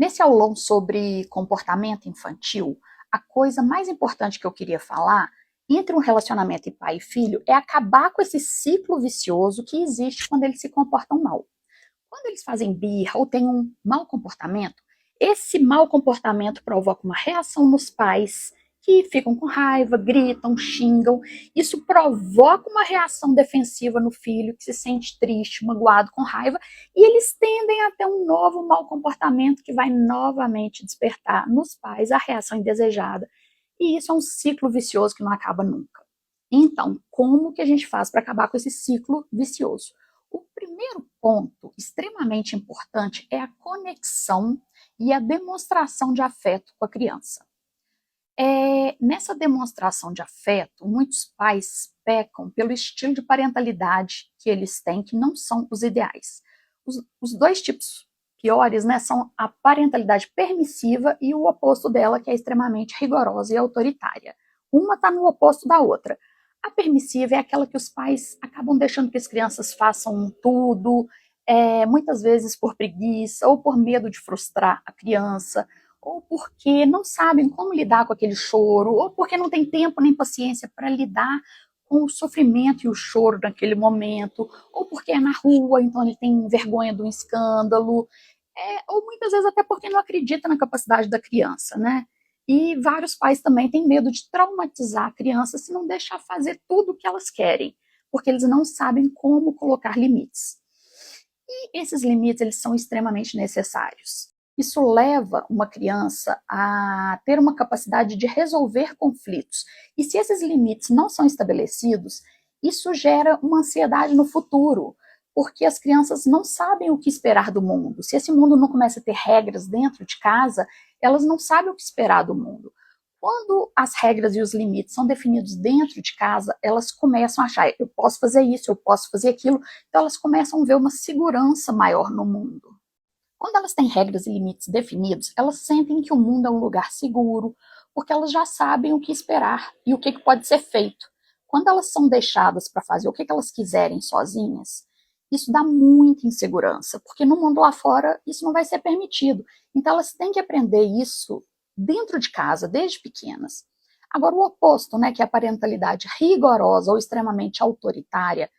Nesse aulão sobre comportamento infantil, a coisa mais importante que eu queria falar entre um relacionamento de pai e filho é acabar com esse ciclo vicioso que existe quando eles se comportam mal. Quando eles fazem birra ou têm um mau comportamento, esse mau comportamento provoca uma reação nos pais que ficam com raiva, gritam, xingam. Isso provoca uma reação defensiva no filho que se sente triste, magoado, com raiva, e eles tendem a ter um novo mau comportamento que vai novamente despertar nos pais a reação indesejada. E isso é um ciclo vicioso que não acaba nunca. Então, como que a gente faz para acabar com esse ciclo vicioso? O primeiro ponto extremamente importante é a conexão e a demonstração de afeto com a criança. Nessa demonstração de afeto, muitos pais pecam pelo estilo de parentalidade que eles têm, que não são os ideais. Os dois tipos piores, né, são a parentalidade permissiva e o oposto dela, que é extremamente rigorosa e autoritária. Uma está no oposto da outra. A permissiva é aquela que os pais acabam deixando que as crianças façam tudo, muitas vezes por preguiça ou por medo de frustrar a criança, ou porque não sabem como lidar com aquele choro, ou porque não tem tempo nem paciência para lidar com o sofrimento e o choro naquele momento, ou porque é na rua, então ele tem vergonha de um escândalo, ou muitas vezes até porque não acredita na capacidade da criança, né? E vários pais também têm medo de traumatizar a criança se não deixar fazer tudo o que elas querem, porque eles não sabem como colocar limites. E esses limites, eles são extremamente necessários. Isso leva uma criança a ter uma capacidade de resolver conflitos. E se esses limites não são estabelecidos, isso gera uma ansiedade no futuro, porque as crianças não sabem o que esperar do mundo. Se esse mundo não começa a ter regras dentro de casa, elas não sabem o que esperar do mundo. Quando as regras e os limites são definidos dentro de casa, elas começam a achar, eu posso fazer isso, eu posso fazer aquilo, então elas começam a ver uma segurança maior no mundo. Quando elas têm regras e limites definidos, elas sentem que o mundo é um lugar seguro, porque elas já sabem o que esperar e o que pode ser feito. Quando elas são deixadas para fazer o que elas quiserem sozinhas, isso dá muita insegurança, porque no mundo lá fora isso não vai ser permitido. Então elas têm que aprender isso dentro de casa, desde pequenas. Agora, o oposto, né, que é a parentalidade rigorosa ou extremamente autoritária,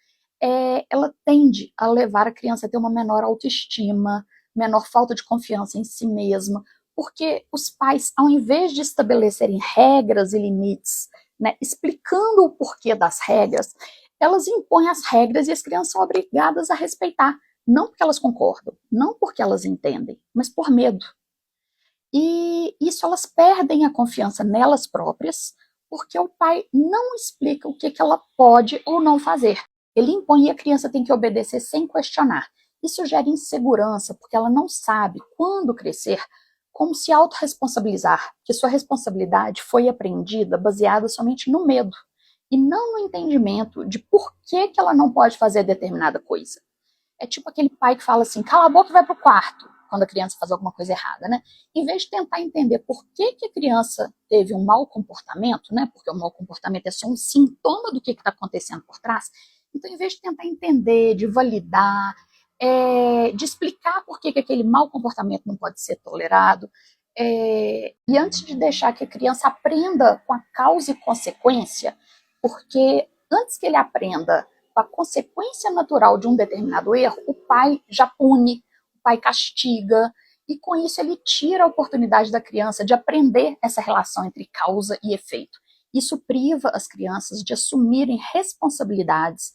ela tende a levar a criança a ter uma menor autoestima, menor falta de confiança em si mesma, porque os pais, ao invés de estabelecerem regras e limites, né, explicando o porquê das regras, elas impõem as regras e as crianças são obrigadas a respeitar, não porque elas concordam, não porque elas entendem, mas por medo. E isso elas perdem a confiança nelas próprias, porque o pai não explica o que ela pode ou não fazer. Ele impõe e a criança tem que obedecer sem questionar. Isso gera insegurança, porque ela não sabe, quando crescer, como se autorresponsabilizar, que sua responsabilidade foi aprendida baseada somente no medo, e não no entendimento de por que ela não pode fazer determinada coisa. É tipo aquele pai que fala assim, cala a boca e vai pro quarto, quando a criança faz alguma coisa errada, né? Em vez de tentar entender por que a criança teve um mau comportamento, né? Porque o mau comportamento é só um sintoma do que está acontecendo por trás. Então, em vez de tentar entender, de validar, de explicar por que aquele mau comportamento não pode ser tolerado, e antes de deixar que a criança aprenda com a causa e consequência, porque antes que ele aprenda a consequência natural de um determinado erro, o pai já pune, o pai castiga, e com isso ele tira a oportunidade da criança de aprender essa relação entre causa e efeito. Isso priva as crianças de assumirem responsabilidades,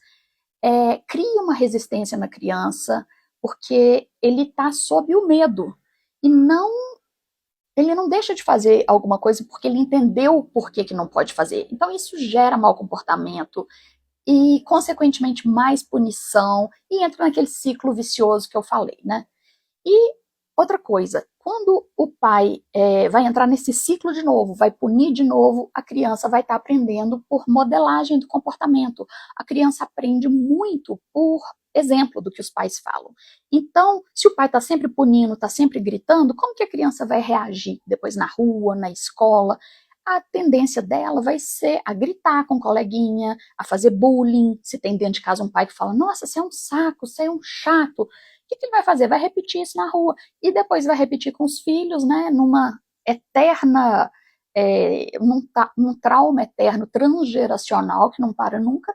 cria uma resistência na criança, porque ele está sob o medo, e ele não deixa de fazer alguma coisa porque ele entendeu por que não pode fazer. Então isso gera mau comportamento, e, consequentemente, mais punição, e entra naquele ciclo vicioso que eu falei, né? E outra coisa, quando o pai vai entrar nesse ciclo de novo, vai punir de novo, a criança vai estar aprendendo por modelagem do comportamento. A criança aprende muito por exemplo do que os pais falam. Então, se o pai está sempre punindo, está sempre gritando, como que a criança vai reagir depois na rua, na escola? A tendência dela vai ser a gritar com o coleguinha, a fazer bullying, se tem dentro de casa um pai que fala, nossa, você é um saco, você é um chato. que ele vai fazer? Vai repetir isso na rua. E depois vai repetir com os filhos, né, numa eterna, num trauma eterno, transgeracional, que não para nunca,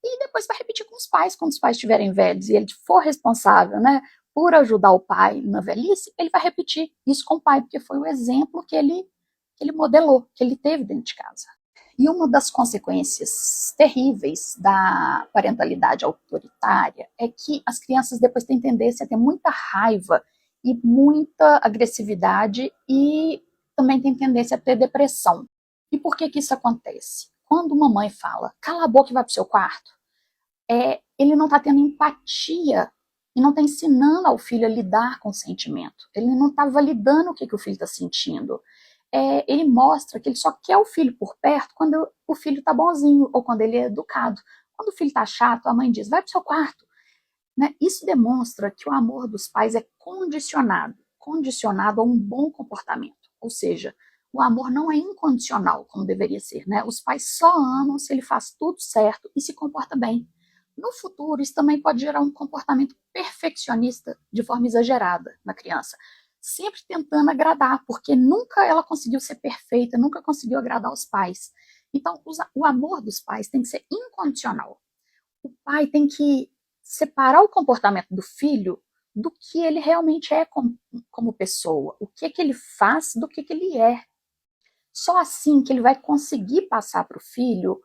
e depois vai repetir com os pais, quando os pais estiverem velhos e ele for responsável, né, por ajudar o pai na velhice, ele vai repetir isso com o pai, porque foi o exemplo que ele modelou, que ele teve dentro de casa. E uma das consequências terríveis da parentalidade autoritária é que as crianças depois têm tendência a ter muita raiva e muita agressividade e também têm tendência a ter depressão. E por que isso acontece? Quando uma mãe fala, cala a boca e vai para o seu quarto, ele não está tendo empatia e não está ensinando ao filho a lidar com o sentimento. Ele não está validando o que o filho está sentindo. Ele mostra que ele só quer o filho por perto quando o filho está bonzinho ou quando ele é educado. Quando o filho está chato, a mãe diz, vai para o seu quarto. Né? Isso demonstra que o amor dos pais é condicionado a um bom comportamento. Ou seja, o amor não é incondicional, como deveria ser. Né? Os pais só amam se ele faz tudo certo e se comporta bem. No futuro, isso também pode gerar um comportamento perfeccionista de forma exagerada na criança, sempre tentando agradar, porque nunca ela conseguiu ser perfeita, nunca conseguiu agradar os pais. Então, o amor dos pais tem que ser incondicional. O pai tem que separar o comportamento do filho do que ele realmente é como pessoa, o que ele faz do que ele é. Só assim que ele vai conseguir passar para o filho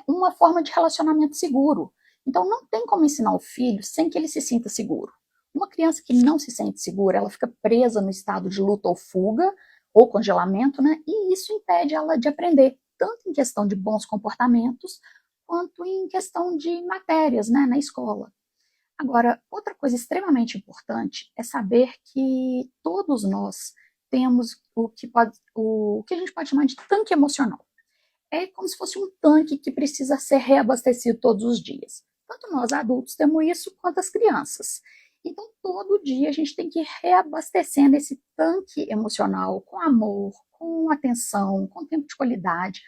uma forma de relacionamento seguro. Então, não tem como ensinar o filho sem que ele se sinta seguro. Uma criança que não se sente segura, ela fica presa no estado de luta ou fuga, ou congelamento, né? E isso impede ela de aprender, tanto em questão de bons comportamentos, quanto em questão de matérias, né, na escola. Agora, outra coisa extremamente importante é saber que todos nós temos o que a gente pode chamar de tanque emocional. É como se fosse um tanque que precisa ser reabastecido todos os dias. Tanto nós adultos temos isso, quanto as crianças. Então, todo dia a gente tem que ir reabastecendo esse tanque emocional com amor, com atenção, com tempo de qualidade,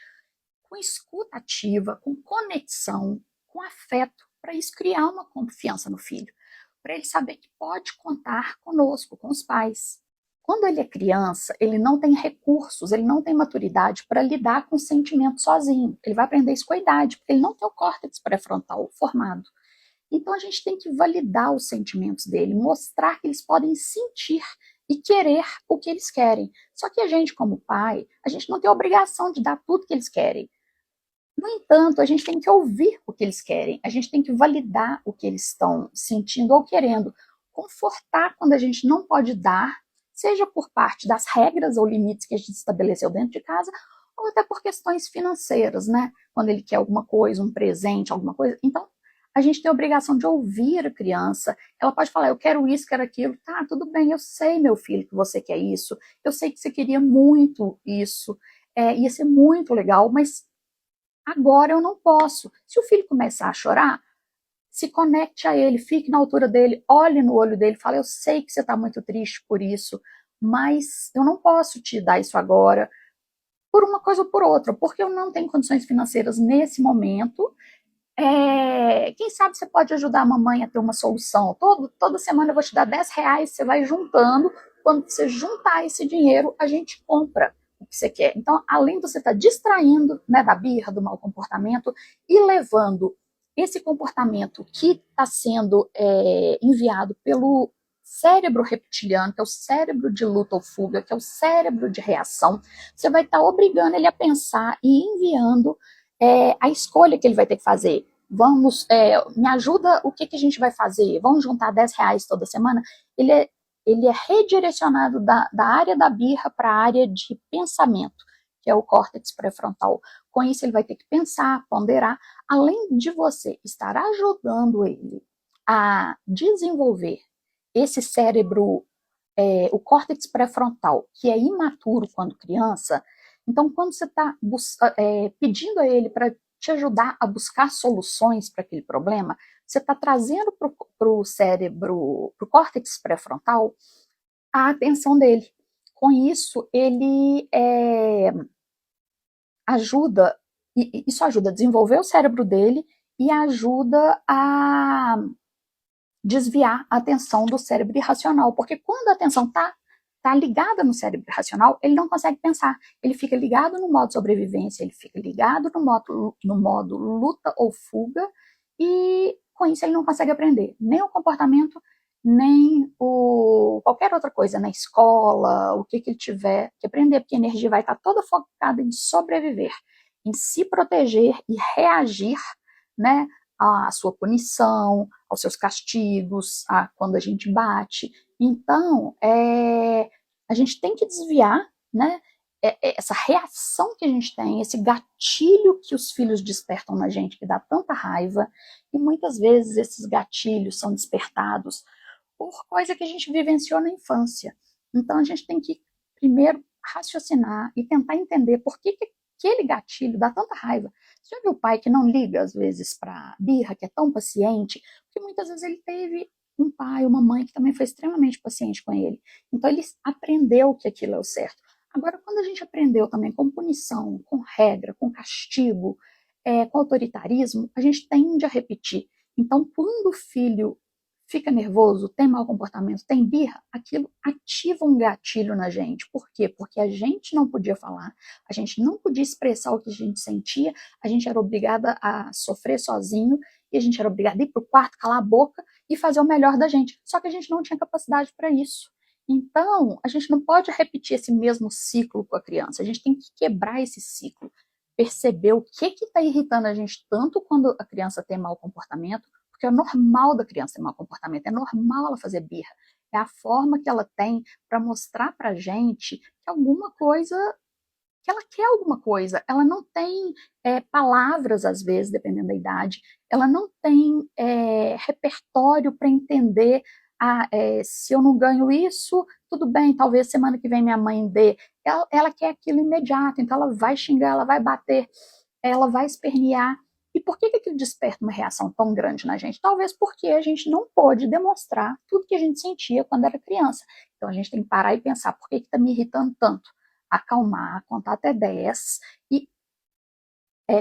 com escuta ativa, com conexão, com afeto, para isso criar uma confiança no filho, para ele saber que pode contar conosco, com os pais. Quando ele é criança, ele não tem recursos, ele não tem maturidade para lidar com o sentimento sozinho. Ele vai aprender isso com a idade, porque ele não tem o córtex pré-frontal formado. Então a gente tem que validar os sentimentos dele, mostrar que eles podem sentir e querer o que eles querem. Só que a gente, como pai, a gente não tem a obrigação de dar tudo que eles querem. No entanto, a gente tem que ouvir o que eles querem, a gente tem que validar o que eles estão sentindo ou querendo, confortar quando a gente não pode dar, seja por parte das regras ou limites que a gente estabeleceu dentro de casa, ou até por questões financeiras, né? Quando ele quer alguma coisa, um presente, alguma coisa. Então, a gente tem a obrigação de ouvir a criança. Ela pode falar, eu quero isso, quero aquilo. Tá, tudo bem, eu sei, meu filho, que você quer isso. Eu sei que você queria muito isso. Ia ser muito legal, mas agora eu não posso. Se o filho começar a chorar, se conecte a ele, fique na altura dele, olhe no olho dele, fale, eu sei que você está muito triste por isso, mas eu não posso te dar isso agora, por uma coisa ou por outra, porque eu não tenho condições financeiras nesse momento. Quem sabe você pode ajudar a mamãe a ter uma solução. Toda semana eu vou te dar R$ 10, você vai juntando. Quando você juntar esse dinheiro, a gente compra o que você quer. Então, além de você estar distraindo, né, da birra, do mau comportamento, e levando esse comportamento que está sendo enviado pelo cérebro reptiliano, que é o cérebro de luta ou fuga, que é o cérebro de reação, você vai estar obrigando ele a pensar e enviando a escolha que ele vai ter que fazer. Me ajuda, o que a gente vai fazer? Vamos juntar R$ 10 toda semana? Ele é redirecionado da área da birra para a área de pensamento, que é o córtex pré-frontal. Com isso, ele vai ter que pensar, ponderar, além de você estar ajudando ele a desenvolver esse cérebro, o córtex pré-frontal, que é imaturo quando criança. Então, quando você está pedindo a ele para te ajudar a buscar soluções para aquele problema, você está trazendo para o cérebro, para o córtex pré-frontal, a atenção dele. Com isso, ele isso ajuda a desenvolver o cérebro dele e ajuda a desviar a atenção do cérebro irracional, porque quando a atenção tá ligada no cérebro irracional, ele não consegue pensar, ele fica ligado no modo sobrevivência, ele fica ligado no modo luta ou fuga, e com isso ele não consegue aprender nem o comportamento, nem qualquer outra coisa, na escola, o que ele tiver que aprender, porque a energia vai estar toda focada em sobreviver, em se proteger e reagir, né, à sua punição, aos seus castigos, quando a gente bate. Então, a gente tem que desviar, né, essa reação que a gente tem, esse gatilho que os filhos despertam na gente, que dá tanta raiva, e muitas vezes esses gatilhos são despertados por coisa que a gente vivenciou na infância. Então a gente tem que primeiro raciocinar e tentar entender por que aquele gatilho dá tanta raiva. Você já viu o pai que não liga às vezes para birra, que é tão paciente? Porque muitas vezes ele teve um pai, uma mãe que também foi extremamente paciente com ele. Então ele aprendeu que aquilo é o certo. Agora, quando a gente aprendeu também com punição, com regra, com castigo, com autoritarismo, a gente tende a repetir. Então, quando o filho fica nervoso, tem mau comportamento, tem birra, aquilo ativa um gatilho na gente. Por quê? Porque a gente não podia falar, a gente não podia expressar o que a gente sentia, a gente era obrigada a sofrer sozinho, e a gente era obrigada a ir para o quarto, calar a boca e fazer o melhor da gente. Só que a gente não tinha capacidade para isso. Então, a gente não pode repetir esse mesmo ciclo com a criança, a gente tem que quebrar esse ciclo, perceber o que está irritando a gente tanto quando a criança tem mau comportamento, porque é normal da criança ter mau comportamento, é normal ela fazer birra. É a forma que ela tem para mostrar para a gente que alguma coisa, que ela quer alguma coisa. Ela não tem palavras, às vezes, dependendo da idade, ela não tem repertório para entender, se eu não ganho isso, tudo bem, talvez semana que vem minha mãe dê. Ela quer aquilo imediato, então ela vai xingar, ela vai bater, ela vai espernear. E por que aquilo desperta uma reação tão grande na gente? Talvez porque a gente não pôde demonstrar tudo que a gente sentia quando era criança. Então a gente tem que parar e pensar, por que está me irritando tanto? Acalmar, contar até 10 e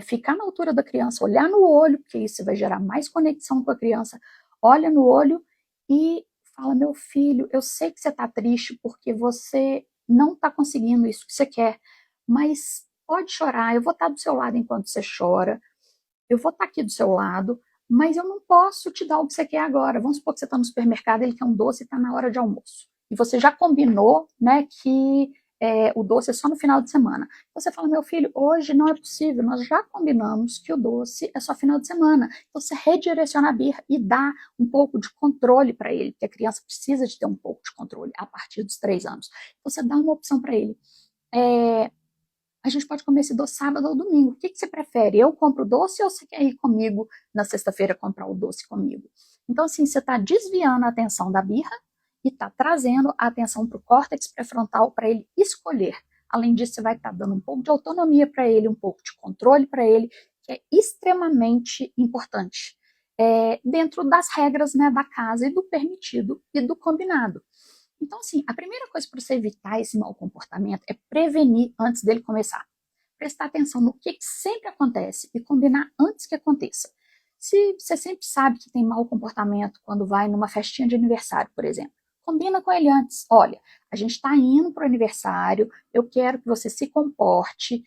ficar na altura da criança, olhar no olho, porque isso vai gerar mais conexão com a criança. Olha no olho e fala, meu filho, eu sei que você está triste porque você não está conseguindo isso que você quer, mas pode chorar, eu vou estar do seu lado enquanto você chora, eu vou estar aqui do seu lado, mas eu não posso te dar o que você quer agora. Vamos supor que você está no supermercado, ele quer um doce e está na hora de almoço. E você já combinou, né, que o doce é só no final de semana. Você fala, meu filho, hoje não é possível, nós já combinamos que o doce é só final de semana. Então você redireciona a birra e dá um pouco de controle para ele, porque a criança precisa de ter um pouco de controle a partir dos 3 anos. Então você dá uma opção para ele. A gente pode comer esse doce sábado ou domingo. O que você prefere? Eu compro o doce ou você quer ir comigo na sexta-feira comprar o doce comigo? Então, assim, você está desviando a atenção da birra e está trazendo a atenção para o córtex pré-frontal para ele escolher. Além disso, você vai estar dando um pouco de autonomia para ele, um pouco de controle para ele, que é extremamente importante. Dentro das regras, né, da casa e do permitido e do combinado. Então, assim, a primeira coisa para você evitar esse mau comportamento é prevenir antes dele começar. Prestar atenção no que sempre acontece e combinar antes que aconteça. Se você sempre sabe que tem mau comportamento quando vai numa festinha de aniversário, por exemplo, combina com ele antes. Olha, a gente está indo para o aniversário, eu quero que você se comporte.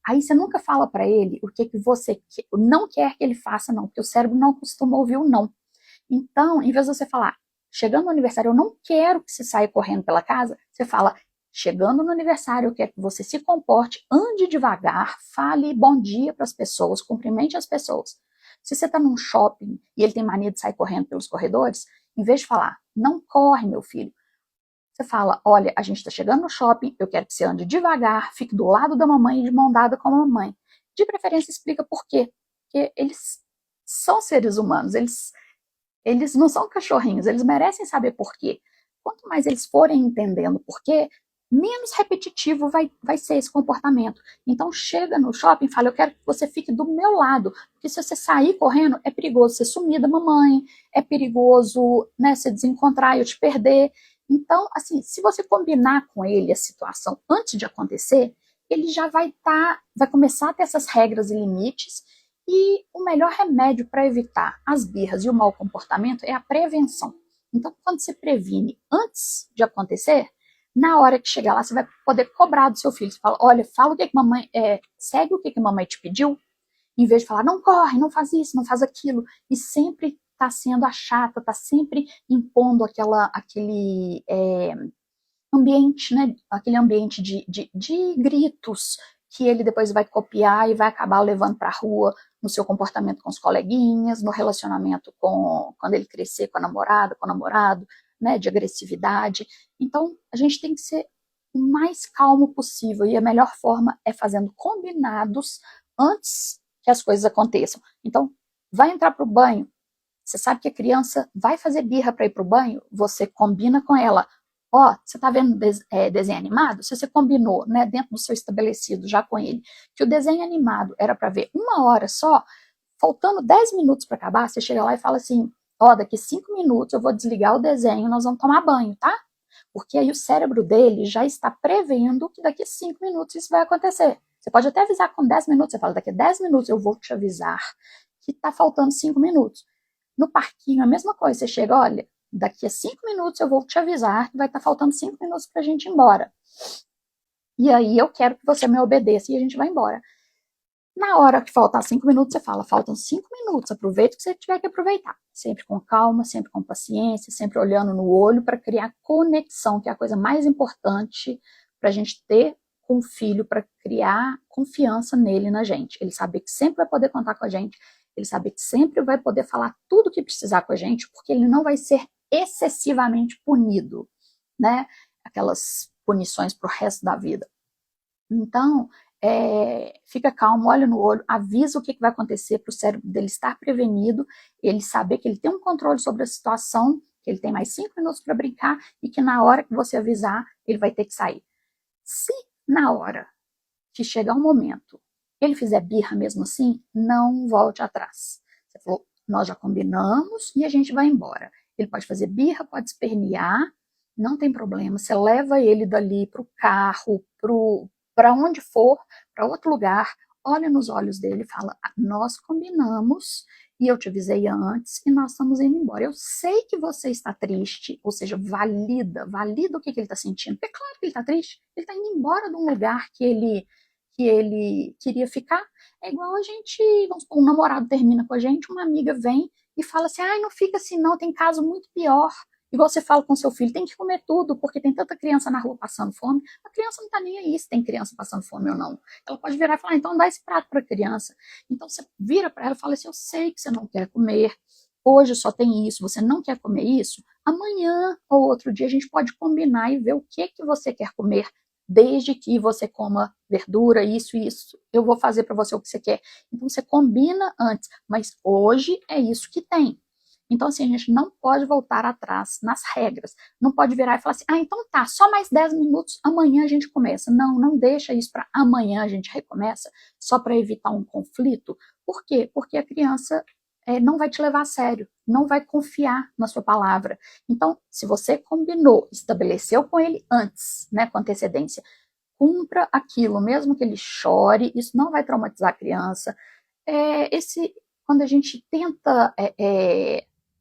Aí você nunca fala para ele o que você não quer que ele faça, não, porque o cérebro não costuma ouvir o não. Então, em vez de você falar, chegando no aniversário, eu não quero que você saia correndo pela casa, você fala, chegando no aniversário, eu quero que você se comporte, ande devagar, fale bom dia para as pessoas, cumprimente as pessoas. Se você está num shopping e ele tem mania de sair correndo pelos corredores, em vez de falar, não corre, meu filho, você fala, olha, a gente está chegando no shopping, eu quero que você ande devagar, fique do lado da mamãe e de mão dada com a mamãe. De preferência, explica por quê. Porque eles são seres humanos, eles não são cachorrinhos, eles merecem saber por quê. Quanto mais eles forem entendendo por quê, menos repetitivo vai ser esse comportamento. Então chega no shopping e fala, eu quero que você fique do meu lado, porque se você sair correndo, é perigoso você sumir da mamãe, é perigoso, né, você desencontrar e eu te perder. Então, assim, se você combinar com ele a situação antes de acontecer, ele já vai começar a ter essas regras e limites, E o melhor remédio para evitar as birras e o mau comportamento é a prevenção. Então, quando você previne antes de acontecer, na hora que chegar lá, você vai poder cobrar do seu filho. Você fala, olha, fala o que mamãe, segue o que mamãe te pediu, em vez de falar, não corre, não faz isso, não faz aquilo, e sempre tá sendo a chata, tá sempre impondo aquele ambiente, né, aquele ambiente de gritos, que ele depois vai copiar e vai acabar levando para a rua no seu comportamento com os coleguinhas, no relacionamento quando ele crescer com a namorada, com o namorado, né, de agressividade. Então, a gente tem que ser o mais calmo possível, e a melhor forma é fazendo combinados antes que as coisas aconteçam. Então, vai entrar para o banho, você sabe que a criança vai fazer birra para ir para o banho, você combina com ela. Ó, você tá vendo desenho animado? Se você combinou, né, dentro do seu estabelecido já com ele, que o desenho animado era para ver 1 hora só, faltando 10 minutos para acabar, você chega lá e fala assim, ó, daqui 5 minutos eu vou desligar o desenho, nós vamos tomar banho, tá? Porque aí o cérebro dele já está prevendo que daqui 5 minutos isso vai acontecer. Você pode até avisar com 10 minutos, você fala, daqui a 10 minutos eu vou te avisar que tá faltando 5 minutos. No parquinho, a mesma coisa, você chega, olha, daqui a 5 minutos eu vou te avisar que vai estar faltando 5 minutos para a gente ir embora. E aí eu quero que você me obedeça e a gente vai embora. Na hora que faltar 5 minutos, você fala, faltam 5 minutos, aproveita o que você tiver que aproveitar. Sempre com calma, sempre com paciência, sempre olhando no olho para criar conexão, que é a coisa mais importante para a gente ter com o filho, para criar confiança nele, na gente. Ele saber que sempre vai poder contar com a gente, ele saber que sempre vai poder falar tudo o que precisar com a gente, porque ele não vai ser excessivamente punido, né? Aquelas punições pro resto da vida. Então, fica calmo, olha no olho, avisa o que vai acontecer para o cérebro dele estar prevenido, ele saber que ele tem um controle sobre a situação, que ele tem mais 5 minutos para brincar e que na hora que você avisar, ele vai ter que sair. Se na hora que chegar um momento ele fizer birra mesmo assim, não volte atrás. Você falou, nós já combinamos e a gente vai embora. Ele pode fazer birra, pode espernear, não tem problema. Você leva ele dali para o carro, para onde for, para outro lugar, olha nos olhos dele e fala, nós combinamos e eu te avisei antes e nós estamos indo embora. Eu sei que você está triste, ou seja, valida o que ele está sentindo. É claro que ele está triste, ele está indo embora de um lugar que ele queria ficar. É igual a gente, vamos supor, um namorado termina com a gente, uma amiga vem e fala assim, ai, não fica assim não, tem caso muito pior. Igual você fala com seu filho, tem que comer tudo, porque tem tanta criança na rua passando fome. A criança não tá nem aí se tem criança passando fome ou não. Ela pode virar e falar, então dá esse prato para a criança. Então você vira para ela e fala assim, eu sei que você não quer comer, hoje só tem isso, você não quer comer isso, amanhã ou outro dia a gente pode combinar e ver o que você quer comer, desde que você coma verdura, isso e isso, eu vou fazer para você o que você quer. Então você combina antes, mas hoje é isso que tem. Então, assim, a gente não pode voltar atrás nas regras. Não pode virar e falar assim, então tá, só mais 10 minutos, amanhã a gente começa. Não, não deixa isso para amanhã a gente recomeça, só para evitar um conflito. Por quê? Porque a criança não vai te levar a sério, não vai confiar na sua palavra. Então, se você combinou, estabeleceu com ele antes, né, com antecedência, cumpra aquilo, mesmo que ele chore, isso não vai traumatizar a criança. Quando a gente tenta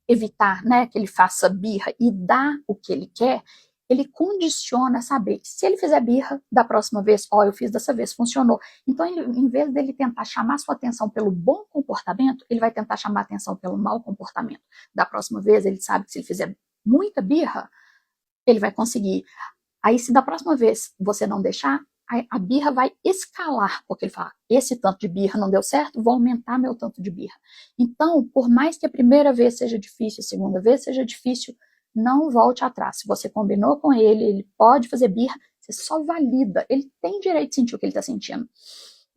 evitar, né, que ele faça birra e dar o que ele quer, ele condiciona a saber que se ele fizer birra da próxima vez, eu fiz dessa vez, funcionou. Então, em vez dele tentar chamar sua atenção pelo bom comportamento, ele vai tentar chamar a atenção pelo mau comportamento. Da próxima vez, ele sabe que se ele fizer muita birra, ele vai conseguir. Aí, se da próxima vez você não deixar, a birra vai escalar, porque ele fala, esse tanto de birra não deu certo, vou aumentar meu tanto de birra. Então, por mais que a primeira vez seja difícil, a segunda vez seja difícil, não volte atrás. Se você combinou com ele, ele pode fazer birra, você só valida, ele tem direito de sentir o que ele está sentindo.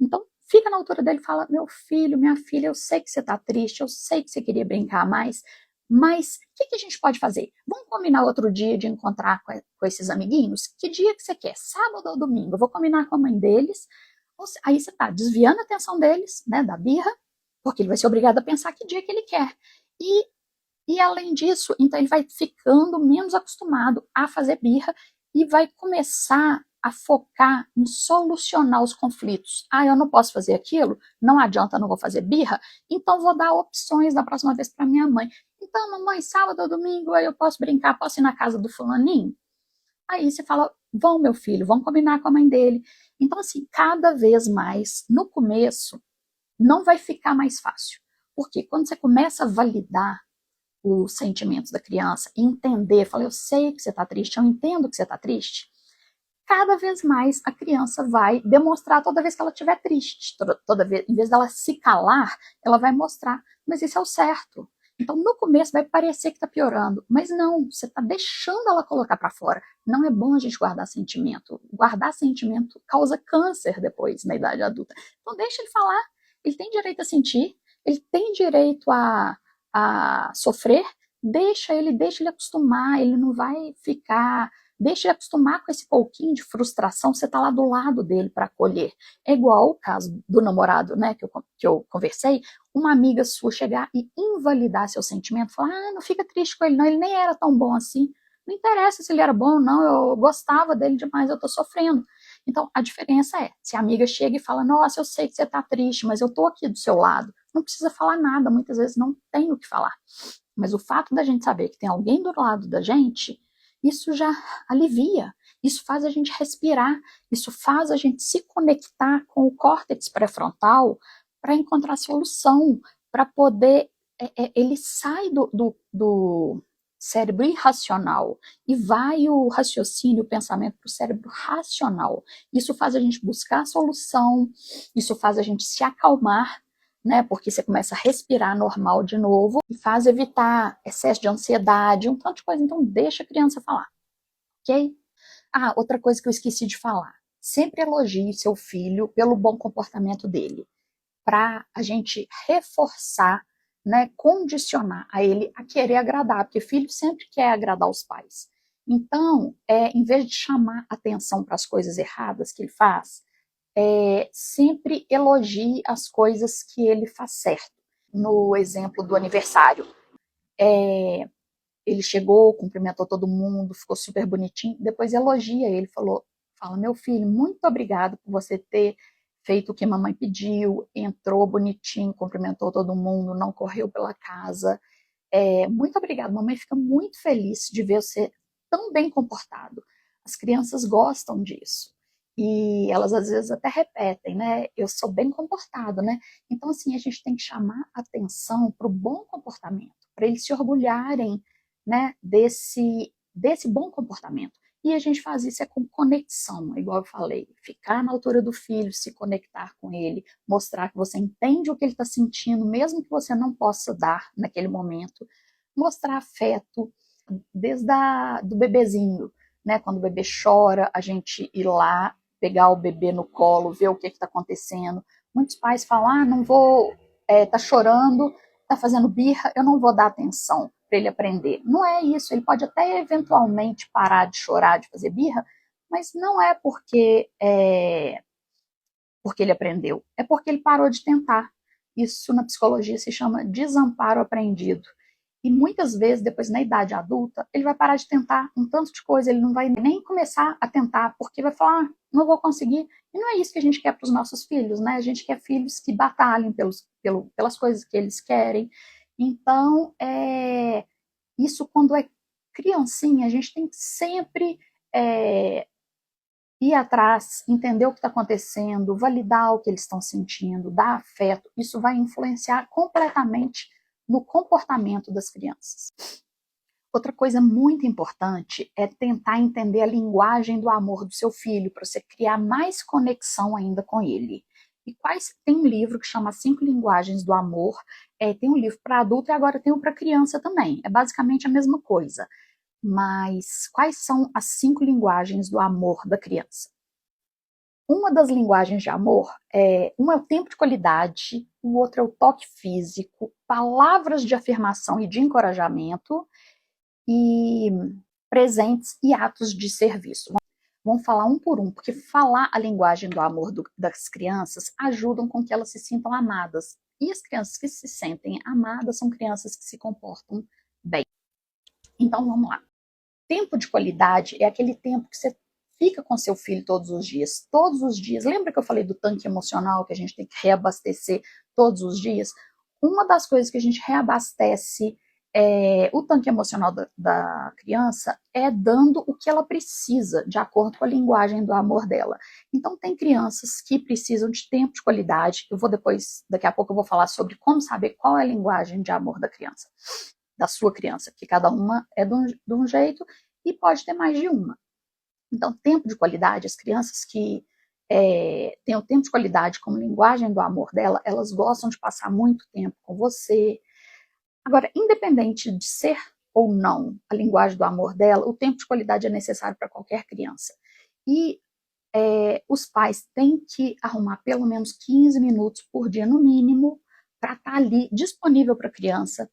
Então, fica na altura dele e fala, meu filho, minha filha, eu sei que você está triste, eu sei que você queria brincar mais, mas o que a gente pode fazer? Vamos combinar outro dia de encontrar com esses amiguinhos? Que dia que você quer? Sábado ou domingo? Eu vou combinar com a mãe deles. Aí você está desviando a atenção deles, né, da birra, porque ele vai ser obrigado a pensar que dia que ele quer. E além disso, então ele vai ficando menos acostumado a fazer birra e vai começar a focar em solucionar os conflitos. Ah, eu não posso fazer aquilo? Não adianta, não vou fazer birra? Então vou dar opções da próxima vez para minha mãe. Então, mamãe, sábado ou domingo aí eu posso brincar, posso ir na casa do fulaninho? Aí você fala, vão, meu filho, vão combinar com a mãe dele. Então, assim, cada vez mais, no começo, não vai ficar mais fácil. Porque quando você começa a validar os sentimentos da criança e entender, fala, eu sei que você está triste, eu entendo que você está triste, cada vez mais a criança vai demonstrar toda vez que ela estiver triste, toda vez, em vez dela se calar, ela vai mostrar, mas isso é o certo. Então, no começo vai parecer que está piorando, mas não, você está deixando ela colocar para fora. Não é bom a gente guardar sentimento. Guardar sentimento causa câncer depois, na idade adulta. Então, deixa ele falar. Ele tem direito a sentir, ele tem direito a sofrer, deixa ele acostumar, ele não vai ficar. Deixa ele acostumar com esse pouquinho de frustração, você está lá do lado dele para acolher. É igual o caso do namorado, né, que eu conversei, uma amiga sua chegar e invalidar seu sentimento, falar, ah, não fica triste com ele não, ele nem era tão bom assim. Não interessa se ele era bom ou não, eu gostava dele demais, eu tô sofrendo. Então, a diferença é, se a amiga chega e fala, nossa, eu sei que você tá triste, mas eu tô aqui do seu lado. Não precisa falar nada, muitas vezes não tem o que falar. Mas o fato da gente saber que tem alguém do lado da gente, isso já alivia, isso faz a gente respirar, isso faz a gente se conectar com o córtex pré-frontal para encontrar solução, para poder, ele sai do cérebro irracional e vai o raciocínio, o pensamento para o cérebro racional. Isso faz a gente buscar a solução, isso faz a gente se acalmar, né? Porque você começa a respirar normal de novo e faz evitar excesso de ansiedade, um tanto de coisa. Então, deixa a criança falar, ok? Ah, outra coisa que eu esqueci de falar. Sempre elogie seu filho pelo bom comportamento dele, para a gente reforçar, né, condicionar a ele a querer agradar, porque filho sempre quer agradar os pais. Então, em vez de chamar atenção para as coisas erradas que ele faz, sempre elogie as coisas que ele faz certo. No exemplo do aniversário, ele chegou, cumprimentou todo mundo, ficou super bonitinho, depois elogia ele, fala, meu filho, muito obrigado por você ter feito o que a mamãe pediu, entrou bonitinho, cumprimentou todo mundo, não correu pela casa, muito obrigado, mamãe fica muito feliz de ver você tão bem comportado. As crianças gostam disso. E elas às vezes até repetem, né? Eu sou bem comportado, né? Então, assim, a gente tem que chamar atenção para o bom comportamento, para eles se orgulharem, né, desse bom comportamento. E a gente faz isso com conexão, igual eu falei, ficar na altura do filho, se conectar com ele, mostrar que você entende o que ele está sentindo, mesmo que você não possa dar naquele momento, mostrar afeto desde do bebezinho, né? Quando o bebê chora, a gente ir lá, pegar o bebê no colo, ver o que está acontecendo. Muitos pais falam, ah, não vou, tá chorando, tá fazendo birra, eu não vou dar atenção para ele aprender. Não é isso, ele pode até eventualmente parar de chorar, de fazer birra, mas não é porque ele aprendeu, é porque ele parou de tentar. Isso na psicologia se chama desamparo aprendido. E muitas vezes, depois na idade adulta, ele vai parar de tentar um tanto de coisa, ele não vai nem começar a tentar, porque vai falar, ah, não vou conseguir. E não é isso que a gente quer para os nossos filhos, né? A gente quer filhos que batalhem pelas coisas que eles querem. Então, isso quando é criancinha, a gente tem que sempre ir atrás, entender o que está acontecendo, validar o que eles estão sentindo, dar afeto. Isso vai influenciar completamente no comportamento das crianças. Outra coisa muito importante é tentar entender a linguagem do amor do seu filho, para você criar mais conexão ainda com ele. E tem um livro que chama 5 Linguagens do Amor, tem um livro para adulto e agora tem um para criança também. É basicamente a mesma coisa. Mas quais são as 5 linguagens do amor da criança? Uma das linguagens de amor um é o tempo de qualidade, o outro é o toque físico, palavras de afirmação e de encorajamento e presentes e atos de serviço. Vamos falar um por um, porque falar a linguagem do amor das crianças ajudam com que elas se sintam amadas. E as crianças que se sentem amadas são crianças que se comportam bem. Então vamos lá. Tempo de qualidade é aquele tempo que você fica com seu filho todos os dias. Todos os dias. Lembra que eu falei do tanque emocional que a gente tem que reabastecer todos os dias? Uma das coisas que a gente reabastece o tanque emocional da criança é dando o que ela precisa, de acordo com a linguagem do amor dela. Então, tem crianças que precisam de tempo de qualidade. Daqui a pouco eu vou falar sobre como saber qual é a linguagem de amor da criança, da sua criança, que cada uma é de um jeito e pode ter mais de uma. Então, tempo de qualidade, as crianças que têm o tempo de qualidade como linguagem do amor dela, elas gostam de passar muito tempo com você. Agora, independente de ser ou não a linguagem do amor dela, o tempo de qualidade é necessário para qualquer criança. E os pais têm que arrumar pelo menos 15 minutos por dia, no mínimo, para estar ali disponível para a criança,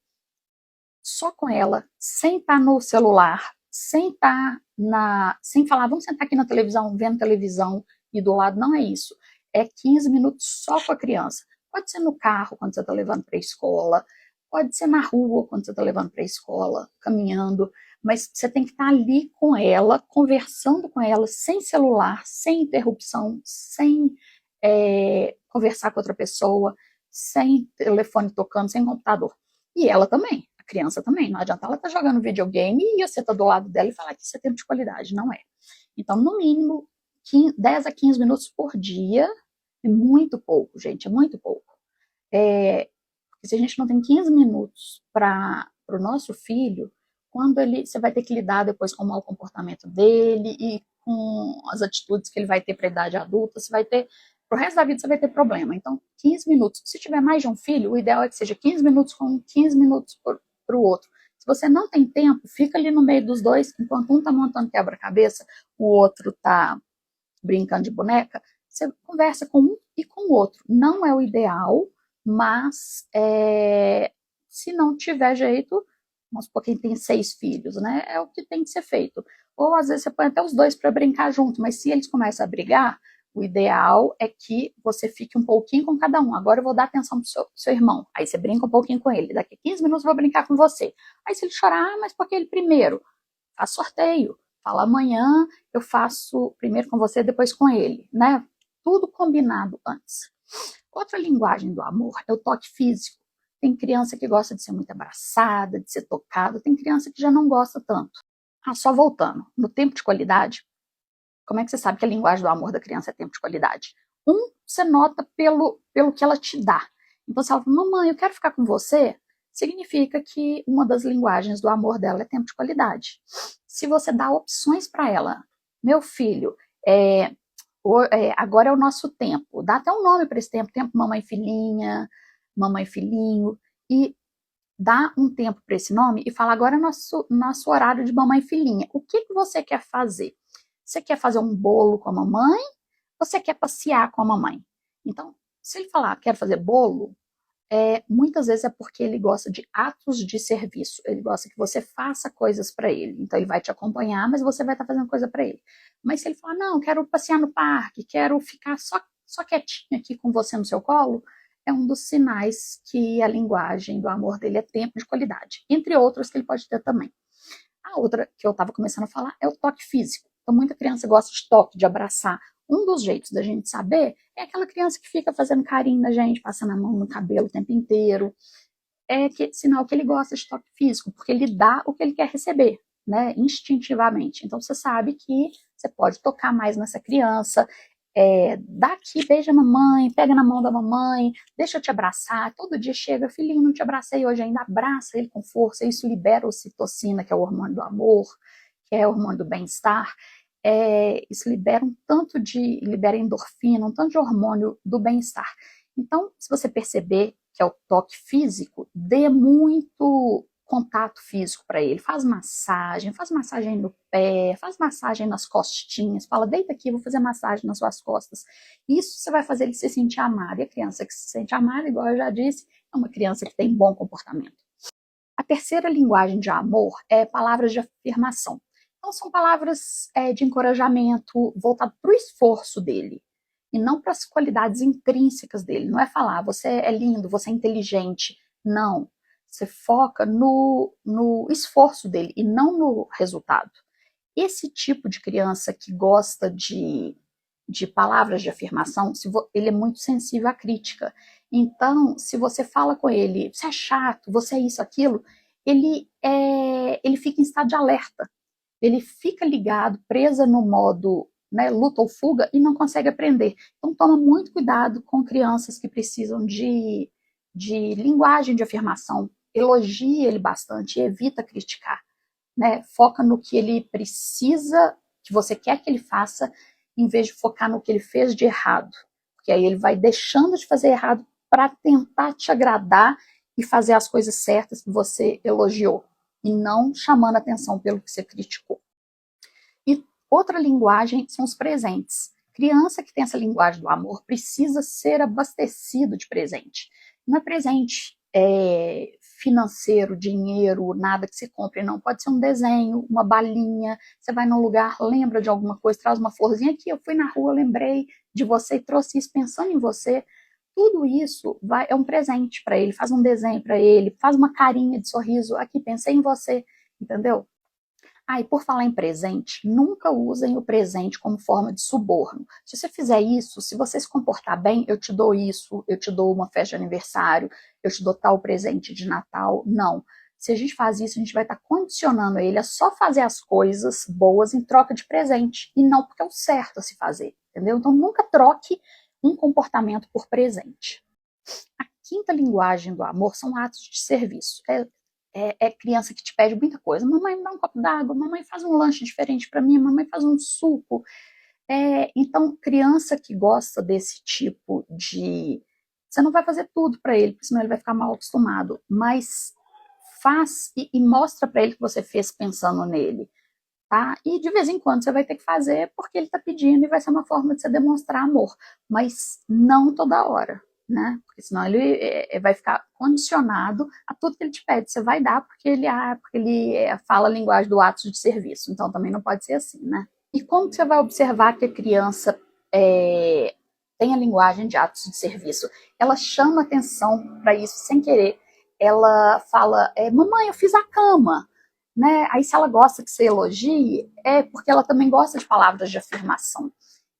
só com ela, sem estar no celular, sem falar, vamos sentar aqui na televisão, vendo televisão, e do lado, não é isso. É 15 minutos só com a criança. Pode ser no carro, quando você está levando para a escola, pode ser na rua, quando você está levando para a escola, caminhando, mas você tem que estar ali com ela, conversando com ela, sem celular, sem interrupção, sem conversar com outra pessoa, sem telefone tocando, sem computador. E ela também, a criança também. Não adianta ela estar jogando videogame e você tá do lado dela e falar que isso é tempo de qualidade. Não é. Então, no mínimo, 10 a 15 minutos por dia é muito pouco, gente, é muito pouco. Porque se a gente não tem 15 minutos para o nosso filho, você vai ter que lidar depois com o mau comportamento dele e com as atitudes que ele vai ter para a idade adulta, pro resto da vida você vai ter problema. Então, 15 minutos. Se tiver mais de um filho, o ideal é que seja 15 minutos com um, 15 minutos para o outro. Se você não tem tempo, fica ali no meio dos dois, enquanto um está montando quebra-cabeça, o outro está brincando de boneca, você conversa com um e com o outro. Não é o ideal, mas se não tiver jeito, vamos supor quem tem 6 filhos, né? É o que tem que ser feito. Ou às vezes você põe até os dois para brincar junto, mas se eles começam a brigar, o ideal é que você fique um pouquinho com cada um. Agora eu vou dar atenção pro seu irmão. Aí você brinca um pouquinho com ele. Daqui a 15 minutos eu vou brincar com você. Aí se ele chorar, mas por que ele primeiro? Faz sorteio. Fala, amanhã eu faço primeiro com você, depois com ele, né? Tudo combinado antes. Outra linguagem do amor é o toque físico. Tem criança que gosta de ser muito abraçada, de ser tocada, tem criança que já não gosta tanto. Só voltando, no tempo de qualidade, como é que você sabe que a linguagem do amor da criança é tempo de qualidade? Você nota pelo que ela te dá. Então, você fala, mamãe, eu quero ficar com você, significa que uma das linguagens do amor dela é tempo de qualidade. Se você dá opções para ela, meu filho, agora é o nosso tempo, dá até um nome para esse tempo mamãe filhinha, mamãe filhinho, e dá um tempo para esse nome e fala, agora é nosso horário de mamãe filhinha. O que você quer fazer? Você quer fazer um bolo com a mamãe? Ou você quer passear com a mamãe? Então, se ele falar, quero fazer bolo, muitas vezes é porque ele gosta de atos de serviço. Ele gosta que você faça coisas para ele. Então, ele vai te acompanhar, mas você vai estar fazendo coisa para ele. Mas se ele falar, não, quero passear no parque, quero ficar só quietinho aqui com você no seu colo, é um dos sinais que a linguagem do amor dele é tempo de qualidade. Entre outros que ele pode ter também. A outra que eu estava começando a falar é o toque físico. Então, muita criança gosta de toque, de abraçar. Um dos jeitos da gente saber é aquela criança que fica fazendo carinho na gente, passando a mão no cabelo o tempo inteiro. Sinal que ele gosta de toque físico, porque ele dá o que ele quer receber, né, instintivamente. Então, você sabe que você pode tocar mais nessa criança, dá aqui, beija a mamãe, pega na mão da mamãe, deixa eu te abraçar, todo dia chega, filhinho, não te abracei hoje ainda, abraça ele com força, isso libera ocitocina, que é o hormônio do amor, que é o hormônio do bem-estar, isso libera endorfina, um tanto de hormônio do bem-estar. Então, se você perceber que é o toque físico, dê muito contato físico para ele. Faz massagem no pé, faz massagem nas costinhas, fala, deita aqui, vou fazer massagem nas suas costas. Isso você vai fazer ele se sentir amado. E a criança que se sente amada, igual eu já disse, é uma criança que tem bom comportamento. A terceira linguagem de amor é palavras de afirmação. Então, são palavras de encorajamento voltado para o esforço dele e não para as qualidades intrínsecas dele. Não é falar, você é lindo, você é inteligente. Não. Você foca no esforço dele e não no resultado. esse tipo de criança que gosta de palavras de afirmação, ele é muito sensível à crítica. Então, se você fala com ele, você é chato, você é isso, aquilo, ele fica em estado de alerta. Ele fica ligado, presa no modo, né, luta ou fuga e não consegue aprender. Então, toma muito cuidado com crianças que precisam de linguagem de afirmação. Elogie ele bastante e evita criticar. Né? Foca no que ele precisa, que você quer que ele faça, em vez de focar no que ele fez de errado. Porque aí ele vai deixando de fazer errado para tentar te agradar e fazer as coisas certas que você elogiou, e não chamando atenção pelo que você criticou. E outra linguagem são os presentes. Criança que tem essa linguagem do amor precisa ser abastecido de presente. Não é presente financeiro, dinheiro, nada que você compre, não. Pode ser um desenho, uma balinha. Você vai num lugar, lembra de alguma coisa, traz uma florzinha aqui. Eu fui na rua, lembrei de você e trouxe isso pensando em você. Tudo isso é um presente para ele. Faz um desenho para ele, faz uma carinha de sorriso. Aqui, pensei em você, entendeu? Ah, e por falar em presente, nunca usem o presente como forma de suborno. Se você fizer isso, se você se comportar bem, eu te dou isso, eu te dou uma festa de aniversário, eu te dou tal presente de Natal. Não. Se a gente faz isso, a gente vai estar condicionando ele a só fazer as coisas boas em troca de presente, e não porque é o certo a se fazer, entendeu? Então nunca troque um comportamento por presente. A quinta linguagem do amor são atos de serviço. É criança que te pede muita coisa. Mamãe, me dá um copo d'água. Mamãe, faz um lanche diferente para mim. Mamãe, faz um suco. Então, criança que gosta desse tipo de... Você não vai fazer tudo para ele, porque senão ele vai ficar mal acostumado. Mas faz e mostra para ele que você fez pensando nele. Tá? E de vez em quando você vai ter que fazer porque ele está pedindo e vai ser uma forma de você demonstrar amor. Mas não toda hora. Né? Porque senão ele vai ficar condicionado a tudo que ele te pede. Você vai dar porque ele fala a linguagem do ato de serviço. Então também não pode ser assim, né? E como você vai observar que a criança tem a linguagem de atos de serviço? Ela chama atenção para isso sem querer. Ela fala, mamãe, eu fiz a cama. Né? Aí se ela gosta que você elogie, é porque ela também gosta de palavras de afirmação.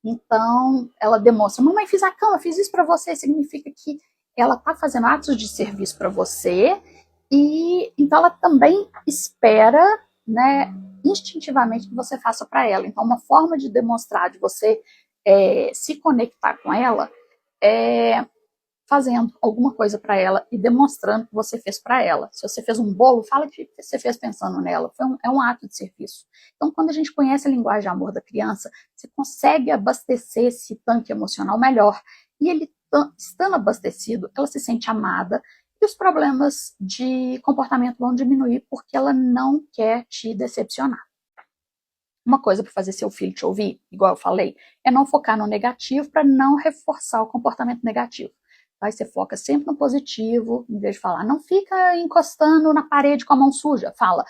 Então, ela demonstra, mamãe, fiz a cama, fiz isso para você, significa que ela está fazendo atos de serviço para você, e então ela também espera, né, instintivamente que você faça para ela. Então, uma forma de demonstrar, de você se conectar com ela, é fazendo alguma coisa para ela e demonstrando que você fez para ela. Se você fez um bolo, fala que você fez pensando nela. É um ato de serviço. Então, quando a gente conhece a linguagem de amor da criança, você consegue abastecer esse tanque emocional melhor. E ele, estando abastecido, ela se sente amada e os problemas de comportamento vão diminuir porque ela não quer te decepcionar. Uma coisa para fazer seu filho te ouvir, igual eu falei, é não focar no negativo para não reforçar o comportamento negativo. Aí você foca sempre no positivo, em vez de falar, não fica encostando na parede com a mão suja. Fala,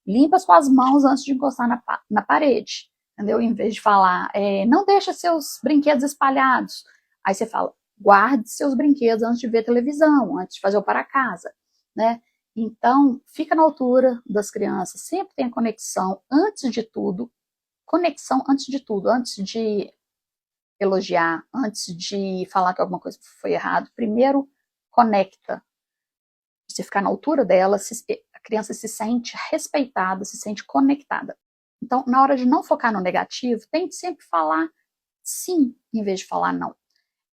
limpa suas mãos antes de encostar na parede. Entendeu? Em vez de falar, não deixa seus brinquedos espalhados. Aí você fala, guarde seus brinquedos antes de ver televisão, antes de fazer o para casa. Né? Então, fica na altura das crianças, sempre tenha conexão antes de tudo. Conexão antes de tudo, antes de elogiar, antes de falar que alguma coisa foi errado, primeiro conecta. Você ficar na altura dela, a criança se sente respeitada, se sente conectada. Então, na hora de não focar no negativo, tente sempre falar sim, em vez de falar não.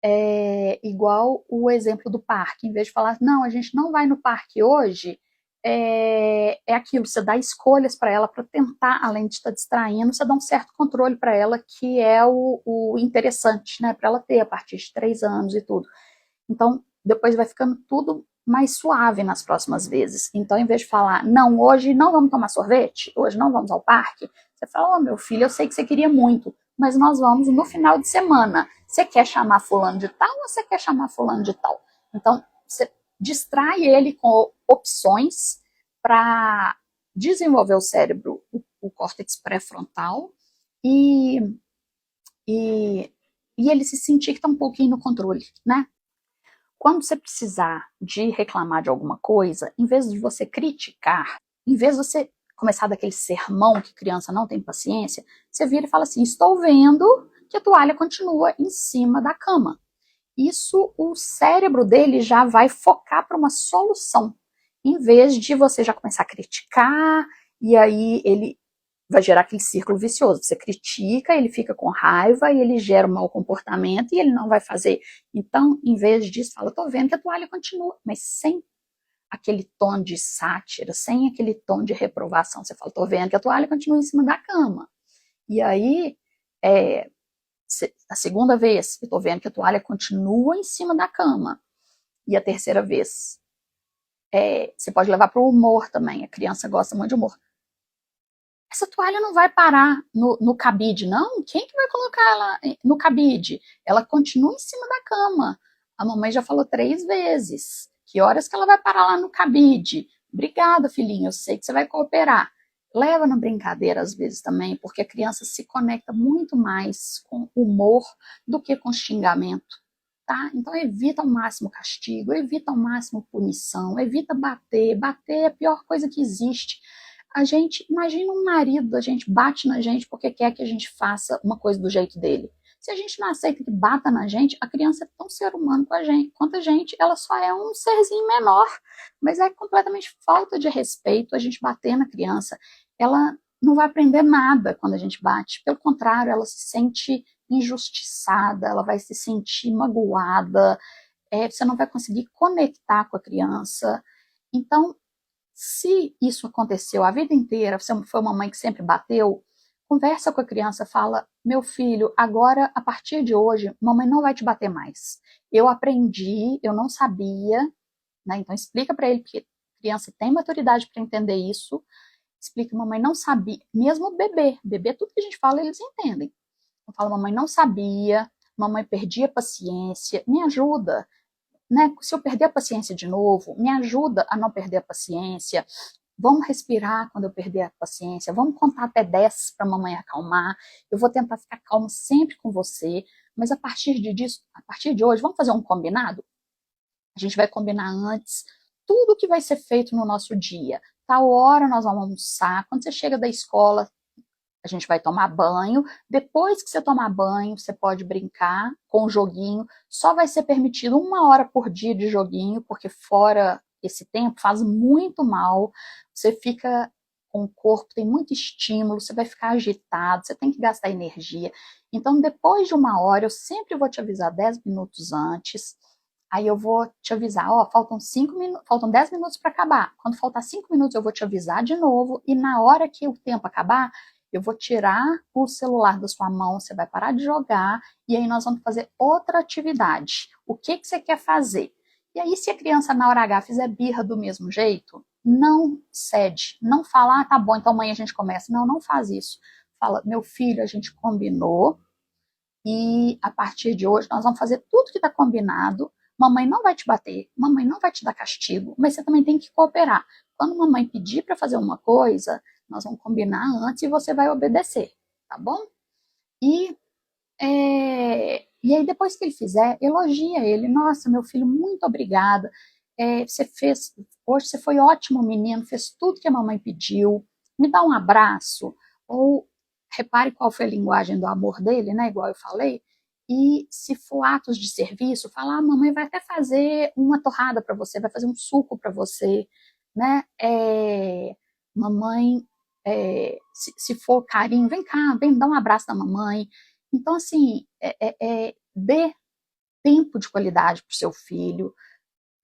É igual o exemplo do parque, em vez de falar, não, a gente não vai no parque hoje, aquilo, você dá escolhas para ela para tentar, além de estar distraindo, você dá um certo controle para ela, que é o interessante, né, para ela ter a partir de 3 anos e tudo. Então, depois vai ficando tudo mais suave nas próximas vezes. Então, em vez de falar, não, hoje não vamos tomar sorvete, hoje não vamos ao parque, você fala, meu filho, eu sei que você queria muito, mas nós vamos no final de semana. Você quer chamar fulano de tal ou você quer chamar fulano de tal? Então, você distrai ele com opções para desenvolver o cérebro, o córtex pré-frontal, e, e, e ele se sentir que está um pouquinho no controle, né? Quando você precisar de reclamar de alguma coisa, em vez de você criticar, em vez de você começar daquele sermão que criança não tem paciência, você vira e fala assim, estou vendo que a toalha continua em cima da cama. Isso, o cérebro dele já vai focar para uma solução, em vez de você já começar a criticar, e aí ele vai gerar aquele círculo vicioso. Você critica, ele fica com raiva, e ele gera um mau comportamento, e ele não vai fazer. Então, em vez disso, fala, tô vendo que a toalha continua, mas sem aquele tom de sátira, sem aquele tom de reprovação. Você fala, tô vendo que a toalha continua em cima da cama. E aí, a segunda vez, eu tô vendo que a toalha continua em cima da cama. E a terceira vez, você pode levar para o humor também. A criança gosta muito de humor. Essa toalha não vai parar no cabide, não? Quem que vai colocar ela no cabide? Ela continua em cima da cama. A mamãe já falou 3 vezes. Que horas que ela vai parar lá no cabide? Obrigada, filhinho, eu sei que você vai cooperar. Leva na brincadeira às vezes também, porque a criança se conecta muito mais com humor do que com xingamento. Tá? Então evita ao máximo castigo, evita ao máximo punição, evita bater. Bater é a pior coisa que existe. A gente, imagina um marido, a gente bate na gente porque quer que a gente faça uma coisa do jeito dele. Se a gente não aceita que bata na gente, a criança é tão ser humano com a gente, quanto a gente, ela só é um serzinho menor. Mas é completamente falta de respeito a gente bater na criança. Ela não vai aprender nada quando a gente bate. Pelo contrário, ela se sente injustiçada, ela vai se sentir magoada, você não vai conseguir conectar com a criança. Então, se isso aconteceu a vida inteira, você foi uma mãe que sempre bateu, conversa com a criança, fala, meu filho, agora, a partir de hoje, mamãe não vai te bater mais. Eu aprendi, eu não sabia, né? Então explica para ele que a criança tem maturidade para entender isso, explica, mamãe não sabia, mesmo bebê, tudo que a gente fala, eles entendem. Eu falo, mamãe não sabia, mamãe perdia a paciência, me ajuda, né? Se eu perder a paciência de novo, me ajuda a não perder a paciência. Vamos respirar quando eu perder a paciência. Vamos contar até 10 para a mamãe acalmar. Eu vou tentar ficar calma sempre com você. Mas a partir disso, a partir de hoje, vamos fazer um combinado? A gente vai combinar antes tudo que vai ser feito no nosso dia. Tal hora nós vamos almoçar. Quando você chega da escola, a gente vai tomar banho. Depois que você tomar banho, você pode brincar com o joguinho. Só vai ser permitido 1 hora por dia de joguinho, porque fora esse tempo faz muito mal. Você fica com o corpo, tem muito estímulo, você vai ficar agitado, você tem que gastar energia. Então, depois de 1 hora, eu sempre vou te avisar 10 minutos antes. Aí eu vou te avisar, ó, faltam 5 minutos, faltam 10 minutos para acabar. Quando faltar 5 minutos, eu vou te avisar de novo. E na hora que o tempo acabar, eu vou tirar o celular da sua mão, você vai parar de jogar, e aí nós vamos fazer outra atividade. O que você quer fazer? E aí, se a criança na hora H fizer birra do mesmo jeito, não cede, não fala, tá bom, então amanhã a gente começa. Não, não faz isso. Fala, meu filho, a gente combinou, e a partir de hoje nós vamos fazer tudo que está combinado. Mamãe não vai te bater, mamãe não vai te dar castigo, mas você também tem que cooperar. Quando mamãe pedir para fazer uma coisa, nós vamos combinar antes e você vai obedecer, tá bom? E, e aí depois que ele fizer, elogia ele. Nossa, meu filho, muito obrigada. Você fez, hoje você foi ótimo menino, fez tudo que a mamãe pediu. Me dá um abraço. Ou repare qual foi a linguagem do amor dele, né? Igual eu falei. E se for atos de serviço, fala, a mamãe vai até fazer uma torrada para você, vai fazer um suco para você, né? Mamãe, se for carinho, vem cá, vem dar um abraço da mamãe. Então, assim, dê tempo de qualidade para o seu filho,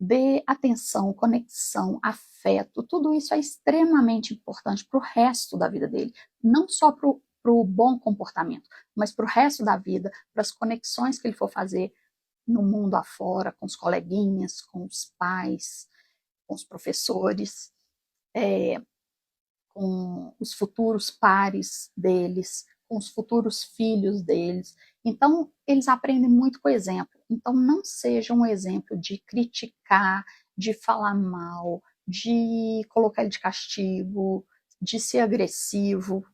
dê atenção, conexão, afeto, tudo isso é extremamente importante para o resto da vida dele, não só para o bom comportamento, mas para o resto da vida, para as conexões que ele for fazer no mundo afora, com os coleguinhas, com os pais, com os professores, com os futuros pares deles, com os futuros filhos deles. Então, eles aprendem muito com o exemplo. Então, não seja um exemplo de criticar, de falar mal, de colocar ele de castigo, de ser agressivo,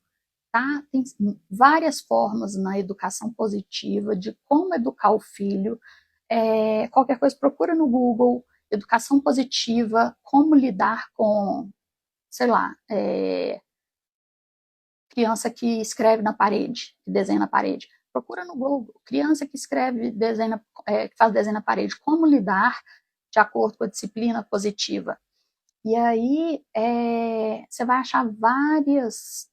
tá? Tem várias formas na educação positiva de como educar o filho. Qualquer coisa, procura no Google, educação positiva, como lidar com, sei lá, criança que escreve na parede, que desenha na parede. Procura no Google, criança que escreve, desenha, que faz desenho na parede, como lidar de acordo com a disciplina positiva. E aí você vai achar várias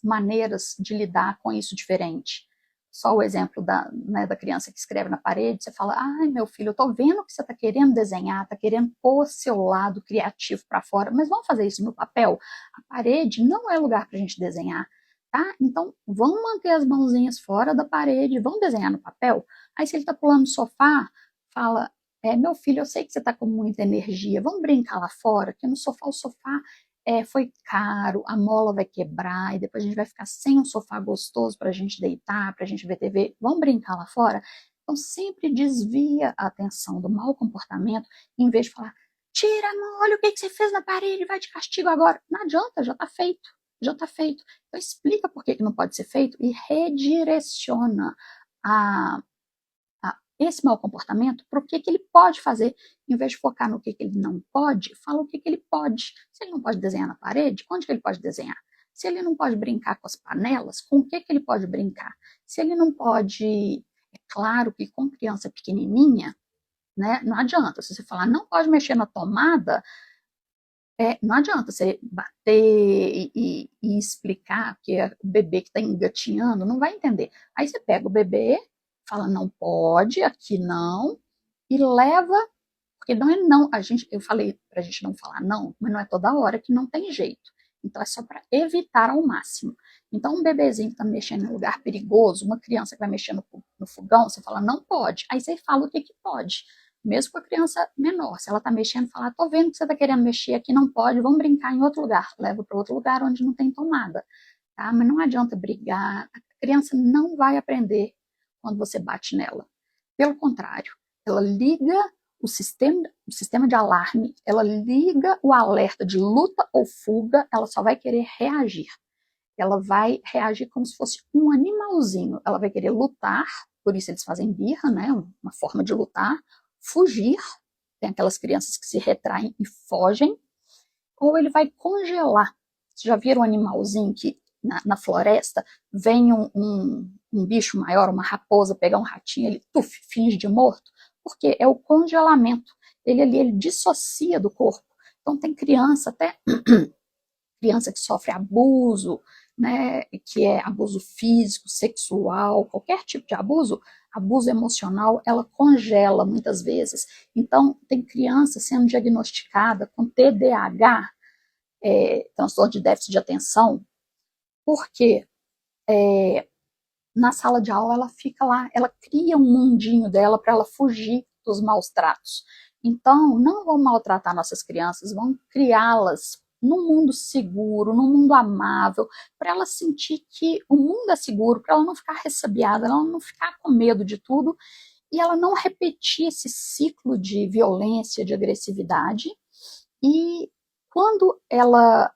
maneiras de lidar com isso diferente. Só o exemplo da criança que escreve na parede, você fala, ai meu filho, eu tô vendo que você tá querendo desenhar, tá querendo pôr seu lado criativo para fora, mas vamos fazer isso no papel? A parede não é lugar pra gente desenhar, tá? Então vamos manter as mãozinhas fora da parede, vamos desenhar no papel? Aí se ele tá pulando no sofá, fala, meu filho, eu sei que você está com muita energia, vamos brincar lá fora, que no sofá, o sofá foi caro, a mola vai quebrar, e depois a gente vai ficar sem um sofá gostoso para a gente deitar, para a gente ver TV, vamos brincar lá fora? Então sempre desvia a atenção do mau comportamento, em vez de falar, tira, olha o que você fez na parede, vai de castigo agora. Não adianta, já está feito, já está feito. Então explica por que não pode ser feito e redireciona a esse mau comportamento para o que ele pode fazer, em vez de focar no que ele não pode, fala o que ele pode. Se ele não pode desenhar na parede, onde que ele pode desenhar? Se ele não pode brincar com as panelas, com o que ele pode brincar? Se ele não pode, é claro que com criança pequenininha, né, não adianta, se você falar não pode mexer na tomada, não adianta você bater e explicar que é o bebê que está engatinhando, não vai entender. Aí você pega o bebê, fala não pode, aqui não, e leva, porque não é não, eu falei pra gente não falar não, mas não é toda hora que não tem jeito. Então é só para evitar ao máximo. Então um bebezinho que está mexendo em um lugar perigoso, uma criança que vai mexer no fogão, você fala não pode. Aí você fala o que pode. Mesmo com a criança menor, se ela está mexendo, fala, tô vendo que você está querendo mexer aqui, não pode, vamos brincar em outro lugar. Leva para outro lugar onde não tem tomada. Tá? Mas não adianta brigar, a criança não vai aprender quando você bate nela. Pelo contrário, ela liga o sistema de alarme, ela liga o alerta de luta ou fuga, ela só vai querer reagir. Ela vai reagir como se fosse um animalzinho. Ela vai querer lutar, por isso eles fazem birra, né? Uma forma de lutar, fugir, tem aquelas crianças que se retraem e fogem, ou ele vai congelar. Vocês já viram um animalzinho que na floresta vem um bicho maior, uma raposa, pegar um ratinho, ele finge de morto? Porque é o congelamento. Ele dissocia do corpo. Então tem criança, até criança que sofre abuso, né, que é abuso físico, sexual, qualquer tipo de abuso, abuso emocional, ela congela muitas vezes. Então, tem criança sendo diagnosticada com TDAH, transtorno de déficit de atenção, porque na sala de aula ela fica lá, ela cria um mundinho dela para ela fugir dos maus tratos. Então, não vão maltratar nossas crianças, vão criá-las num mundo seguro, num mundo amável, para ela sentir que o mundo é seguro, para ela não ficar ressabiada, ela não ficar com medo de tudo, e ela não repetir esse ciclo de violência, de agressividade. E quando ela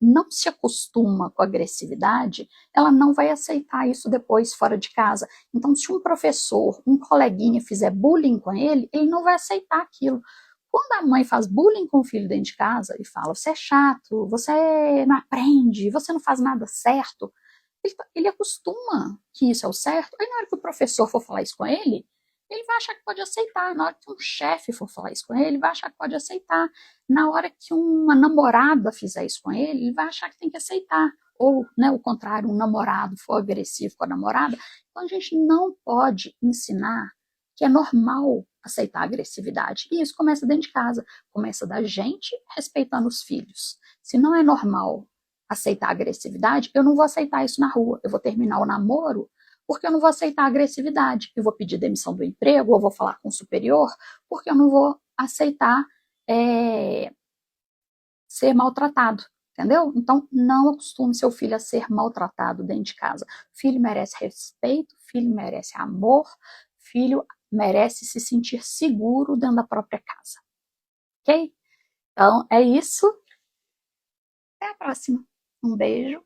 não se acostuma com a agressividade, ela não vai aceitar isso depois fora de casa. Então, se um professor, um coleguinha fizer bullying com ele, ele não vai aceitar aquilo. Quando a mãe faz bullying com o filho dentro de casa e fala, você é chato, você não aprende, você não faz nada certo, ele acostuma que isso é o certo. Aí na hora que o professor for falar isso com ele vai achar que pode aceitar. Na hora que um chefe for falar isso com ele vai achar que pode aceitar. Na hora que uma namorada fizer isso com ele vai achar que tem que aceitar. Ou, né, o contrário, um namorado for agressivo com a namorada. Então a gente não pode ensinar que é normal aceitar a agressividade. E isso começa dentro de casa. Começa da gente respeitando os filhos. Se não é normal aceitar a agressividade, eu não vou aceitar isso na rua. Eu vou terminar o namoro porque eu não vou aceitar a agressividade. Eu vou pedir demissão do emprego, ou vou falar com o superior, porque eu não vou aceitar ser maltratado, entendeu? Então, não acostume seu filho a ser maltratado dentro de casa. Filho merece respeito, filho merece amor, filho merece se sentir seguro dentro da própria casa. Ok? Então, é isso. Até a próxima. Um beijo.